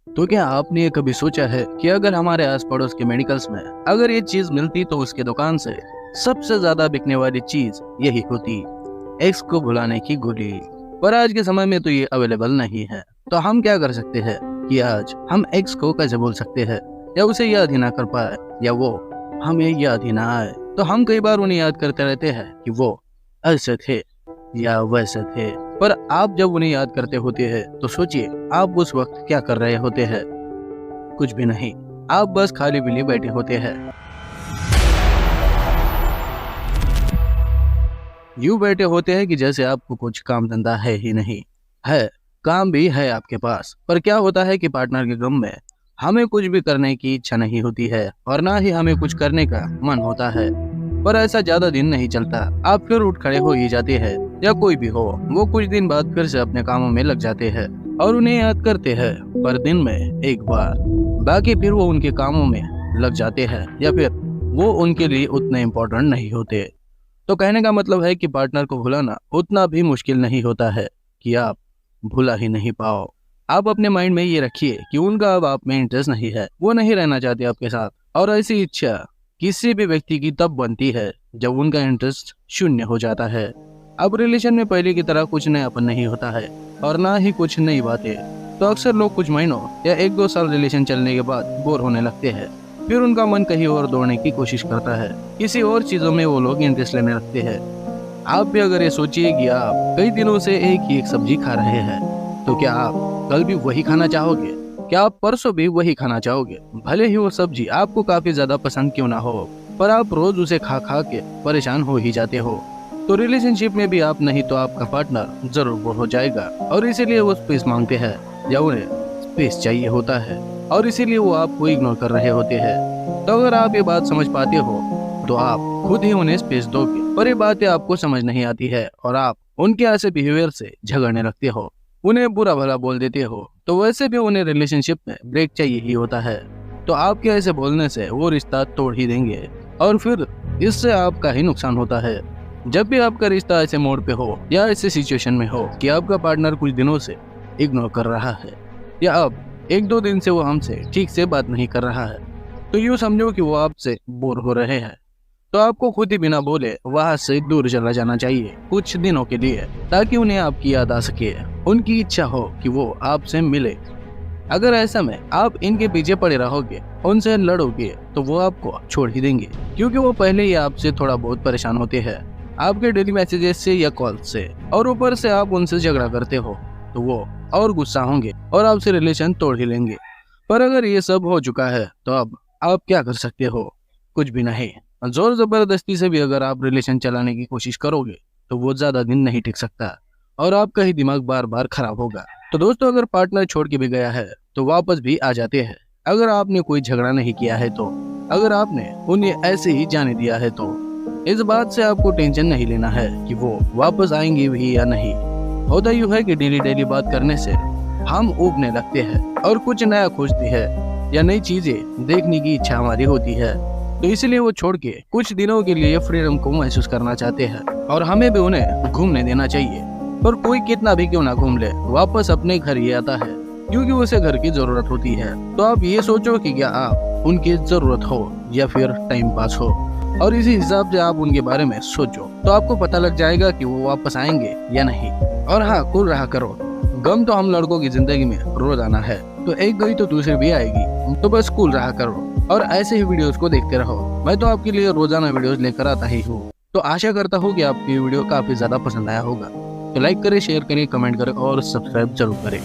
तो क्या आपने कभी सोचा है कि अगर हमारे आस पड़ोस के मेडिकल्स में अगर ये चीज मिलती तो उसके दुकान से सबसे ज्यादा बिकने वाली चीज यही होती, एक्स को भुलाने की गोली। पर आज के समय में तो ये अवेलेबल नहीं है। तो हम क्या कर सकते हैं कि आज हम एक्स को कैसे भूल सकते हैं, या उसे याद ही ना कर पाए, या वो हमें याद ही ना आए। तो हम कई बार उन्हें याद करते रहते हैं कि वो ऐसे थे या वैसे थे। पर आप जब उन्हें याद करते होते हैं तो सोचिए आप उस वक्त क्या कर रहे होते हैं। कुछ भी नहीं, आप बस खाली बिली बैठे होते हैं। यूं बैठे होते हैं कि जैसे आपको कुछ काम धंधा है ही नहीं। है, काम भी है आपके पास, पर क्या होता है कि पार्टनर के गम में हमें कुछ भी करने की इच्छा नहीं होती है और ना ही हमें कुछ करने का मन होता है। पर ऐसा ज्यादा दिन नहीं चलता, आप फिर उठ खड़े हो ही जाते हैं, या कोई भी हो वो कुछ दिन बाद फिर से अपने कामों में लग जाते हैं और उन्हें याद करते हैं, पर दिन में एक बार। बाकी फिर वो उनके कामों में लग जाते हैं, या फिर वो उनके लिए उतने इम्पोर्टेंट नहीं होते। तो कहने का मतलब है कि पार्टनर को भुलाना उतना भी मुश्किल नहीं होता है कि आप भुला ही नहीं पाओ। आप अपने माइंड में ये रखिए कि उनका अब आप में इंटरेस्ट नहीं है, वो नहीं रहना चाहते आपके साथ। और ऐसी इच्छा किसी भी व्यक्ति की तब बनती है जब उनका इंटरेस्ट शून्य हो जाता है। अब रिलेशन में पहले की तरह कुछ नयापन नहीं होता है और ना ही कुछ नई बातें। तो अक्सर लोग कुछ महीनों या 1-2 साल रिलेशन चलने के बाद बोर होने लगते हैं। फिर उनका मन कहीं और दौड़ने की कोशिश करता है, किसी और चीजों में वो लोग इंटरेस्ट लेने लगते हैं। आप भी अगर ये सोचिए कि आप कई दिनों से एक सब्जी खा रहे हैं, तो क्या आप कल भी वही खाना चाहोगे? क्या आप परसों भी वही खाना चाहोगे? भले ही वो सब्जी आपको काफी ज्यादा पसंद क्यों ना हो, पर आप रोज उसे खा खा के परेशान हो ही जाते हो। तो रिलेशनशिप में भी आप नहीं तो आपका पार्टनर जरूर बोर हो जाएगा, और इसीलिए वो स्पेस मांगते हैं, या उन्हें स्पेस चाहिए होता है, और इसीलिए वो आपको इग्नोर कर रहे होते हैं। तो अगर आप ये बात समझ पाते हो तो आप खुद ही उन्हें स्पेस दोगे। पर ये बातें आपको समझ नहीं आती है और आप उनके ऐसे बिहेवियर से झगड़ने लगते हो, उन्हें बुरा भला बोल देते हो। तो वैसे भी उन्हें रिलेशनशिप में ब्रेक चाहिए ही होता है। तो आपके ऐसे बोलने से वो रिश्ता तोड़ ही देंगे, और फिर इससे आपका ही नुकसान होता है। जब भी आपका रिश्ता ऐसे मोड़ पे हो या ऐसे सिचुएशन में हो कि आपका पार्टनर कुछ दिनों से इग्नोर कर रहा है, या अब 1-2 दिन से वो हमसे ठीक से बात नहीं कर रहा है, तो यूँ समझो कि वो आपसे बोर हो रहे हैं। तो आपको खुद ही बिना बोले वहां से दूर चला जाना चाहिए कुछ दिनों के लिए, ताकि उन्हें आपकी याद आ सके, उनकी इच्छा हो कि वो आपसे मिले। अगर ऐसा में आप इनके पीछे पड़े रहोगे, उनसे लड़ोगे, तो वो आपको छोड़ ही देंगे, क्योंकि वो पहले ही आपसे थोड़ा बहुत परेशान होते हैं आपके डेली मैसेजेस से या कॉल से, और ऊपर से आप उनसे झगड़ा करते हो तो वो और गुस्सा होंगे और आपसे रिलेशन तोड़ ही लेंगे। पर अगर ये सब हो चुका है तो अब आप क्या कर सकते हो? कुछ भी नहीं। जोर जबरदस्ती से भी अगर आप रिलेशन चलाने की कोशिश करोगे तो वो ज्यादा दिन नहीं टिक सकता और आपका ही दिमाग बार बार खराब होगा। तो दोस्तों, अगर पार्टनर छोड़ के भी गया है तो वापस भी आ जाते हैं, अगर आपने कोई झगड़ा नहीं किया है तो। अगर आपने उन्हें ऐसे ही जाने दिया है तो इस बात से आपको टेंशन नहीं लेना है कि वो वापस आएंगे भी या नहीं। होता यूँ है कि डेली डेली बात करने से हम ऊबने लगते हैं और कुछ नया खोजते हैं या नई चीजें देखने की इच्छा हमारी होती है। तो इसलिए वो छोड़ के कुछ दिनों के लिए फ्रीडम को महसूस करना चाहते हैं, और हमें भी उन्हें घूमने देना चाहिए। पर कोई कितना भी क्यों ना घूम ले, वापस अपने घर ही आता है, क्योंकि उसे घर की जरूरत होती है। तो आप ये सोचो कि क्या आप उनकी जरूरत हो या फिर टाइम पास हो, और इसी हिसाब से आप उनके बारे में सोचो, तो आपको पता लग जाएगा कि वो वापस आएंगे या नहीं। और हाँ, कूल रहा करो, गम तो हम लड़कों की जिंदगी में रोज आना है, तो एक गई तो दूसरी भी आएगी, तो बस कूल रहा करो और ऐसे ही वीडियोस को देखते रहो। मैं तो आपके लिए रोजाना वीडियोस लेकर आता ही हूँ। तो आशा करता हूँ कि आपको ये वीडियो काफी ज्यादा पसंद आया होगा। तो लाइक करें, शेयर करें, कमेंट करें और सब्सक्राइब जरूर करें।